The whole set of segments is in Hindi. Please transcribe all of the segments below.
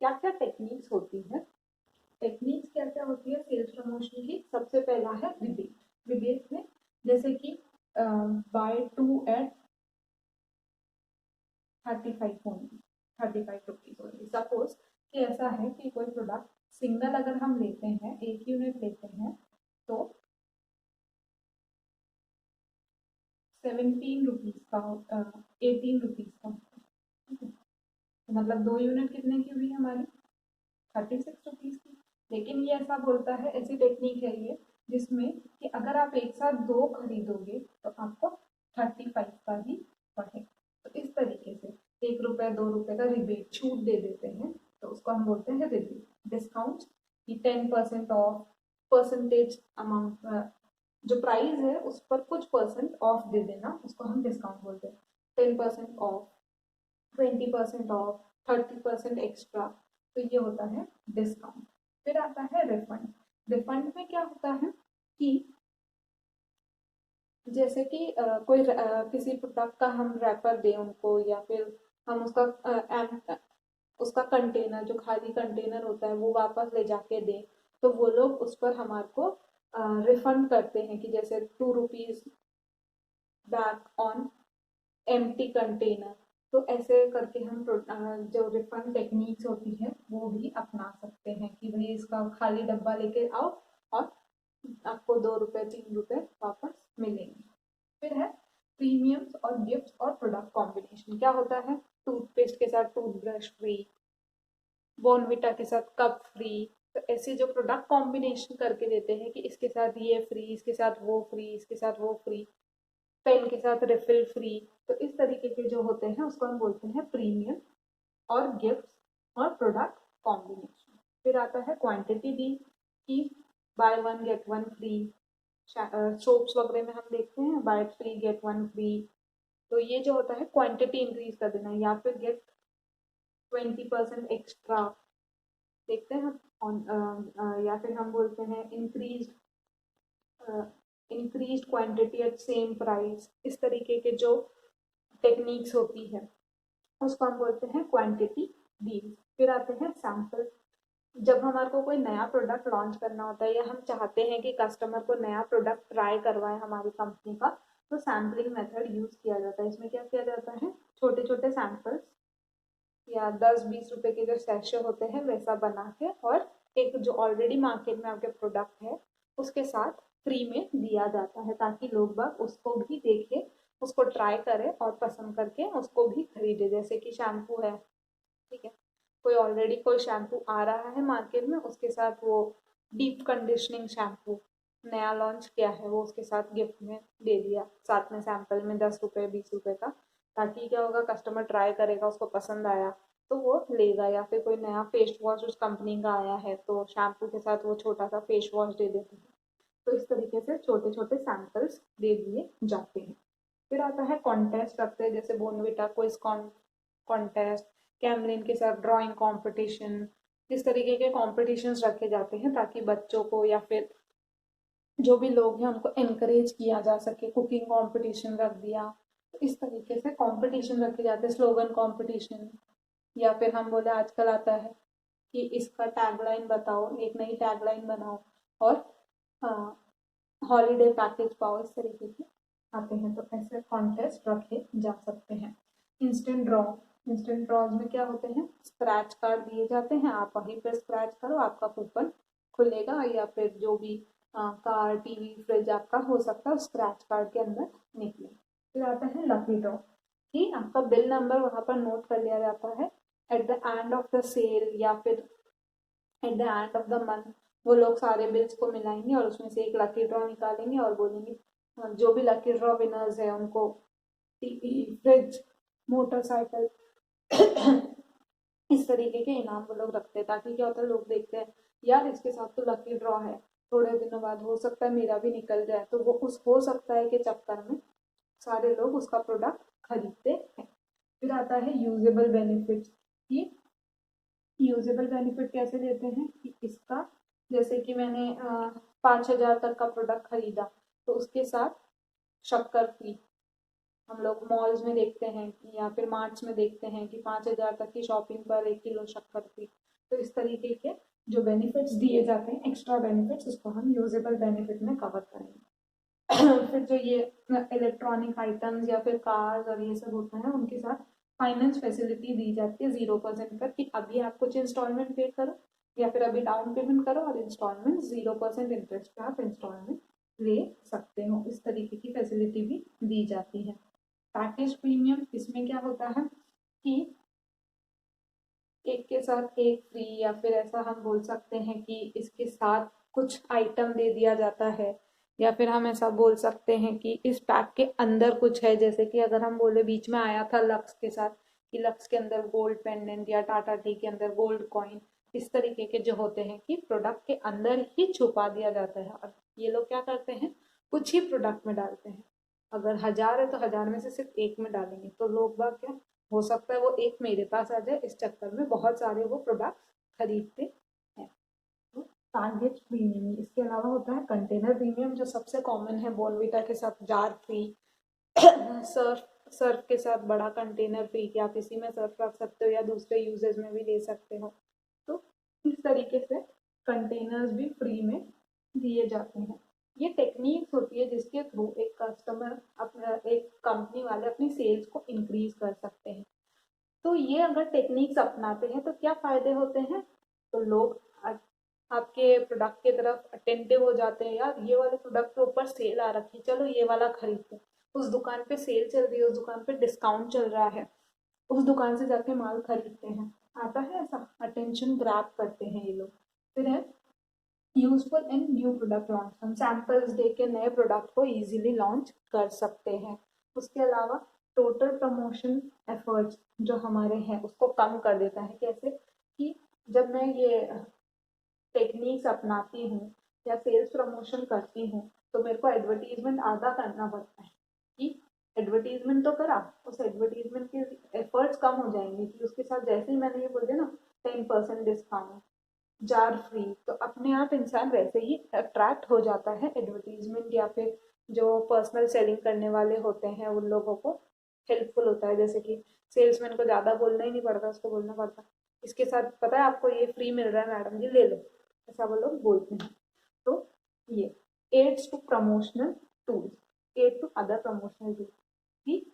क्या क्या टेक्निक्स होती है। टेक्निक्स क्या क्या होती है सेल्स प्रमोशन की। सबसे पहला है रिबेट। रिबेट में जैसे कि buy 2 at 35 only, 35 rupees only. Suppose कि ऐसा है कि कोई प्रोडक्ट सिंगल अगर हम लेते हैं, एक यूनिट लेते हैं, तो 17 रुपीज का 18 रुपीज का, ठीक है। तो मतलब 2 यूनिट कितने की हुई हमारी, 36 रुपीज की। लेकिन ये ऐसा बोलता है, ऐसी टेक्निक है ये जिसमें कि अगर आप एक साथ 2 खरीदोगे तो आपको 35 का ही पड़ेगा। तो इस तरीके से 1 रुपये 2 रुपये का रिबेट छूट दे देते हैं, तो उसको हम बोलते हैं रिबेट। डिस्काउंट की 10% ऑफ, परसेंटेज अमाउंट, जो प्राइस है उस पर कुछ परसेंट ऑफ दे देना, उसको हम डिस्काउंट बोलते हैं। 10% ऑफ, 20% ऑफ, 30% एक्स्ट्रा, तो ये होता है डिस्काउंट। फिर आता है रिफंड। रिफंड में क्या होता है कि जैसे कि किसी प्रोडक्ट का हम रैपर दें उनको, या फिर हम उसका कंटेनर, जो खाली कंटेनर होता है वो वापस ले जाके दें, तो वो लोग उस पर हमारे को रिफंड करते हैं कि जैसे 2 rupees back on empty container. तो ऐसे करके हम जो रिफंड टेक्निक्स होती है वो भी अपना सकते हैं कि भाई इसका खाली डब्बा लेके आओ और आपको 2 रुपये 3 रुपये वापस मिलेंगे। फिर है प्रीमियम्स और गिफ्ट्स और प्रोडक्ट कॉम्बिनेशन। क्या होता है, टूथपेस्ट के साथ टूथब्रश फ्री, बॉर्नविटा के साथ कप फ्री। तो ऐसे जो प्रोडक्ट कॉम्बिनेशन करके देते हैं कि इसके साथ ये फ्री, इसके साथ वो फ्री, इसके साथ वो फ्री, पेन के साथ रिफिल फ्री। तो इस तरीके के जो होते हैं उसको हम बोलते हैं प्रीमियम और गिफ्ट्स और प्रोडक्ट कॉम्बिनेशन। फिर आता है क्वांटिटी डी की बाय 1 गेट 1 फ्री। सोप्स वगैरह में हम देखते हैं बाय 3 गेट 1 फ्री। तो ये जो होता है क्वांटिटी इंक्रीज कर देना, या फिर गेट 20% एक्स्ट्रा देखते हैं हम। या फिर हम बोलते हैं increase quantity eight same price. इस तरीके के जो टेक्निक्स होती है उसको हम बोलते हैं क्वांटिटी डील। फिर आते हैं सैम्पल। जब हमारे को कोई नया प्रोडक्ट लॉन्च करना होता है या हम चाहते हैं कि कस्टमर को नया प्रोडक्ट ट्राई करवाए हमारी कंपनी का, तो सैम्पलिंग मेथड यूज किया जाता है। इसमें क्या किया जाता है, छोटे छोटे सैंपल्स या 10-20 रुपए के जो सैशे होते हैं वैसा बना के, और एक जो ऑलरेडी मार्केट में आपके प्रोडक्ट है उसके साथ फ्री में दिया जाता है, ताकि लोग बाग उसको भी देखें, उसको ट्राई करें और पसंद करके उसको भी खरीदे। जैसे कि शैम्पू है, ठीक है, कोई ऑलरेडी कोई शैम्पू आ रहा है मार्केट में, उसके साथ वो डीप कंडीशनिंग शैम्पू नया लॉन्च किया है, वो उसके साथ गिफ्ट में दे दिया, साथ में सैंपल में 10 रुपये 20 रुपये का। ताकि क्या होगा, कस्टमर ट्राई करेगा, उसको पसंद आया तो वो लेगा। या फिर कोई नया फेस वॉश उस कंपनी का आया है तो शैम्पू के साथ वो छोटा सा फेस वॉश दे देते हैं। तो इस तरीके से छोटे छोटे सैंपल्स दे दिए जाते हैं। फिर आता है कॉन्टेस्ट रखते हैं, जैसे बोनविटा क्विज कॉन्टेस्ट, कैमलिन के साथ ड्राइंग कंपटीशन। इस तरीके के कॉम्पिटिशन्स रखे जाते हैं ताकि बच्चों को या फिर जो भी लोग हैं उनको एनकरेज किया जा सके। कुकिंग कंपटीशन रख दिया, तो इस तरीके से कंपटीशन रखे जाते हैं। स्लोगन कंपटीशन, या फिर हम बोले आजकल आता है कि इसका टैगलाइन बताओ, एक नई टैगलाइन बनाओ और हॉलीडे पैकेज पाओ, इस तरीके के आते हैं। तो ऐसे कॉन्टेस्ट रखे जा सकते हैं। Instant draw. इंस्टेंट ड्रॉज में क्या होते हैं, स्क्रैच कार्ड दिए जाते हैं, आप वहीं पर स्क्रैच करो, आपका कूपन खुलेगा, या फिर जो भी कार टीवी फ्रिज आपका हो सकता है स्क्रैच कार्ड के अंदर निकले। फिर आता है लकी ड्रॉ कि आपका बिल नंबर वहां पर नोट कर लिया जाता है at the end of the sale, या फिर at the end of the month वो लोग सारे बिल्स को मिलाएंगे और उसमें से एक लकी ड्रॉ निकालेंगे और बोलेंगे जो भी लकी ड्रॉ विनर्स है उनको टीवी फ्रिज मोटरसाइकिल इस तरीके के इनाम वो लोग रखते हैं। ताकि क्या होता है, लोग देखते हैं यार इसके साथ तो लकी ड्रॉ है, थोड़े दिनों बाद हो सकता है मेरा भी निकल जाए, तो वो उस हो सकता है के चक्कर में सारे लोग उसका प्रोडक्ट खरीदते हैं। फिर आता है यूजेबल बेनिफिट कि यूजेबल बेनिफिट कैसे देते हैं कि इसका जैसे कि मैंने 5,000 तक का प्रोडक्ट खरीदा तो उसके साथ शक्कर फ्री। हम लोग मॉल्स में देखते हैं या फिर मार्ट्स में देखते हैं कि 5,000 तक की शॉपिंग पर 1 किलो शक्कर फ्री। तो इस तरीके के जो बेनिफिट्स दिए जाते हैं, एक्स्ट्रा बेनिफिट्स, उसको हम यूजेबल बेनिफिट में कवर करेंगे। फिर जो ये इलेक्ट्रॉनिक आइटम्स या फिर कार्स और ये सब होते हैं, उनके साथ फाइनेंस फैसिलिटी दी जाती है 0% पर, कि अभी आप कुछ इंस्टॉलमेंट पे करो या फिर अभी डाउन पेमेंट करो और इंस्टॉलमेंट 0% इंटरेस्ट पे आप इंस्टॉलमेंट ले सकते हो। इस तरीके की फैसिलिटी भी दी जाती है। पैकेज प्रीमियम, इसमें क्या होता है कि एक के साथ एक फ्री, या फिर ऐसा हम बोल सकते हैं कि इसके साथ कुछ आइटम दे दिया जाता है, या फिर हम ऐसा बोल सकते हैं कि इस पैक के अंदर कुछ है। जैसे कि अगर हम बोले बीच में आया था लक्स के साथ, कि लक्स के अंदर गोल्ड पेंडेंट या टाटा टी के अंदर गोल्ड कॉइन, इस तरीके के जो होते हैं कि प्रोडक्ट के अंदर ही छुपा दिया जाता है। और ये लोग क्या करते हैं, कुछ ही प्रोडक्ट में डालते हैं। अगर 1000 है तो 1000 में से सिर्फ एक में डालेंगे, तो लोग बाग क्या हो सकता है वो एक मेरे पास आ जाए, इस चक्कर में बहुत सारे वो प्रोडक्ट खरीदते हैं। तो टारगेट प्रीमियम, इसके अलावा होता है कंटेनर प्रीमियम, जो सबसे कॉमन है। बॉर्नविटा के साथ जार फ्री, सर्फ के साथ बड़ा कंटेनर फ्री, कि आप इसी में सर्फ रख सकते हो या दूसरे यूजेस में भी ले सकते हो। तो इस तरीके से कंटेनर्स भी फ्री में दिए जाते हैं। ये टेक्निक्स होती है जिसके थ्रू एक कस्टमर अपना, एक कंपनी वाले अपनी सेल्स को इंक्रीज कर सकते हैं। तो ये अगर टेक्निक्स अपनाते हैं तो क्या फायदे होते हैं, तो लोग आपके प्रोडक्ट की तरफ अटेंटिव हो जाते हैं। यार ये वाले प्रोडक्ट के ऊपर सेल आ रखी है, चलो ये वाला खरीदते हैं। उस दुकान पे सेल चल रही है, उस दुकान पे डिस्काउंट चल रहा है, उस दुकान से जाके माल खरीदते हैं। आता है ऐसा, अटेंशन ग्रैब करते हैं ये लोग। फिर है useful and new product launch, हम सैंपल्स दे के नए प्रोडक्ट को इजीली लॉन्च कर सकते हैं। उसके अलावा टोटल प्रमोशन एफर्ट्स जो हमारे हैं उसको कम कर देता है। कैसे कि जब मैं ये टेक्निक्स अपनाती हूँ या सेल्स प्रमोशन करती हूँ, तो मेरे को एडवर्टीजमेंट आधा करना पड़ता है। कि एडवर्टीजमेंट तो करा, उस एडवर्टीजमेंट के एफर्ट्स कम हो जाएंगे, कि उसके साथ जैसे ही मैंने ये बोल दिया ना 10% डिस्काउंट, जार फ्री, तो अपने आप इंसान वैसे ही अट्रैक्ट हो जाता है। एडवर्टीजमेंट या फिर जो पर्सनल सेलिंग करने वाले होते हैं उन लोगों को हेल्पफुल होता है। जैसे कि सेल्समैन को ज़्यादा बोलना ही नहीं पड़ता, उसको बोलना पड़ता इसके साथ पता है आपको ये फ्री मिल रहा है मैडम जी, ले लो, ऐसा वो लोग बोलते हैं। तो ये adds to promotional tools, add to other promotional tools भी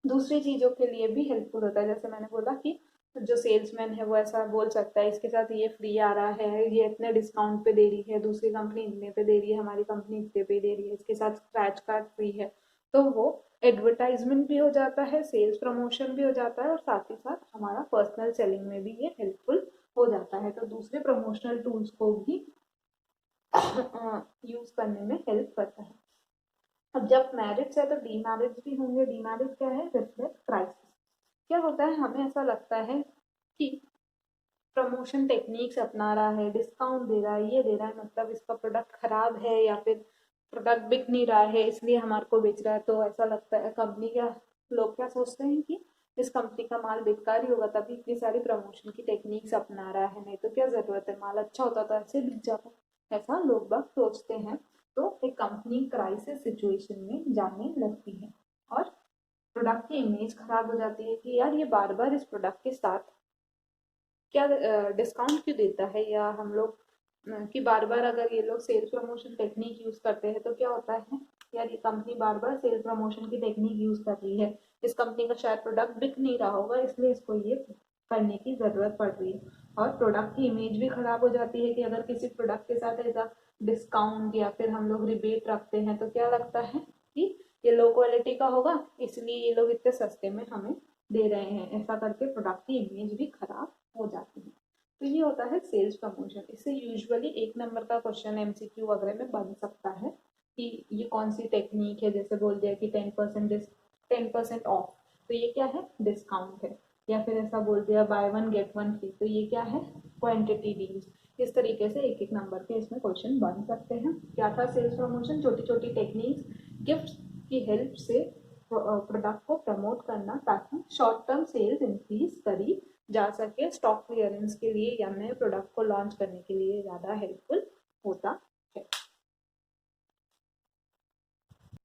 दूसरी चीज़ों के लिए भी हेल्पफुल होता है। जैसे मैंने बोला कि जो सेल्समैन है वो ऐसा बोल सकता है इसके साथ ये फ्री आ रहा है, ये इतने डिस्काउंट पे दे रही है, दूसरी कंपनी इतने पे दे रही है, हमारी कंपनी इतने पे दे रही है, इसके साथ स्क्रैच कार्ड फ्री है। तो वो एडवर्टाइजमेंट भी हो जाता है, सेल्स प्रमोशन भी हो जाता है, और साथ ही साथ हमारा पर्सनल सेलिंग में भी ये हेल्पफुल हो जाता है। तो दूसरे प्रमोशनल टूल्स को भी यूज करने में हेल्प करता है। अब जब मैरिज है तो डीमैरिज भी होंगे। डीमैरिज क्या है, रिफ्लेक्ट क्राइसिस। क्या होता है, हमें ऐसा लगता है कि प्रमोशन टेक्निक्स अपना रहा है, डिस्काउंट दे रहा है, ये दे रहा है, मतलब इसका प्रोडक्ट खराब है या फिर प्रोडक्ट बिक नहीं रहा है इसलिए हमारे को बेच रहा है। तो ऐसा लगता है कंपनी क्या, लोग क्या सोचते हैं कि इस कंपनी का माल बेकार ही होगा तभी इतनी सारी प्रमोशन की टेक्निक्स अपना रहा है, नहीं तो क्या जरूरत है, माल अच्छा होता तो ऐसे बिक जाता, ऐसा लोग बाग सोचते हैं। तो एक कंपनी क्राइसिस सिचुएशन में जाने लगती है और प्रोडक्ट की इमेज खराब हो जाती है कि यार ये बार बार इस प्रोडक्ट के साथ क्या डिस्काउंट क्यों देता है, या हम लोग कि बार बार अगर ये लोग सेल्स प्रमोशन टेक्निक यूज करते हैं तो क्या होता है, यार ये कंपनी बार बार सेल्स प्रमोशन की टेक्निक यूज कर रही है, इस कंपनी का शायद प्रोडक्ट बिक नहीं रहा होगा इसलिए इसको ये करने की जरूरत पड़ रही है। और प्रोडक्ट की इमेज भी खराब हो जाती है कि अगर किसी प्रोडक्ट के साथ ऐसा डिस्काउंट या फिर हम लोग रिबेट रखते हैं तो क्या लगता है कि ये लो क्वालिटी का होगा इसलिए ये लोग इतने सस्ते में हमें दे रहे हैं, ऐसा करके प्रोडक्ट की इमेज भी खराब हो जाती है। तो ये होता है सेल्स प्रमोशन। इससे यूजुअली 1 नंबर का क्वेश्चन एमसीक्यू वगैरह में बन सकता है कि ये कौन सी टेक्निक है। जैसे बोल दिया कि 10% ऑफ, तो ये क्या है, डिस्काउंट है। या फिर ऐसा बोल दिया बाय 1 गेट 1 फ्री, तो ये क्या है, क्वांटिटी डील्स। इस तरीके से 1 नंबर के इसमें क्वेश्चन बन सकते हैं। क्या था सेल्स प्रमोशन, छोटी छोटी टेक्निक्स, गिफ्ट की हेल्प से प्रोडक्ट को प्रमोट करना ताकि शॉर्ट टर्म सेल्स इंक्रीज करी जा सके, स्टॉक क्लियरेंस के लिए या नए प्रोडक्ट को लॉन्च करने के लिए ज़्यादा हेल्पफुल होता है।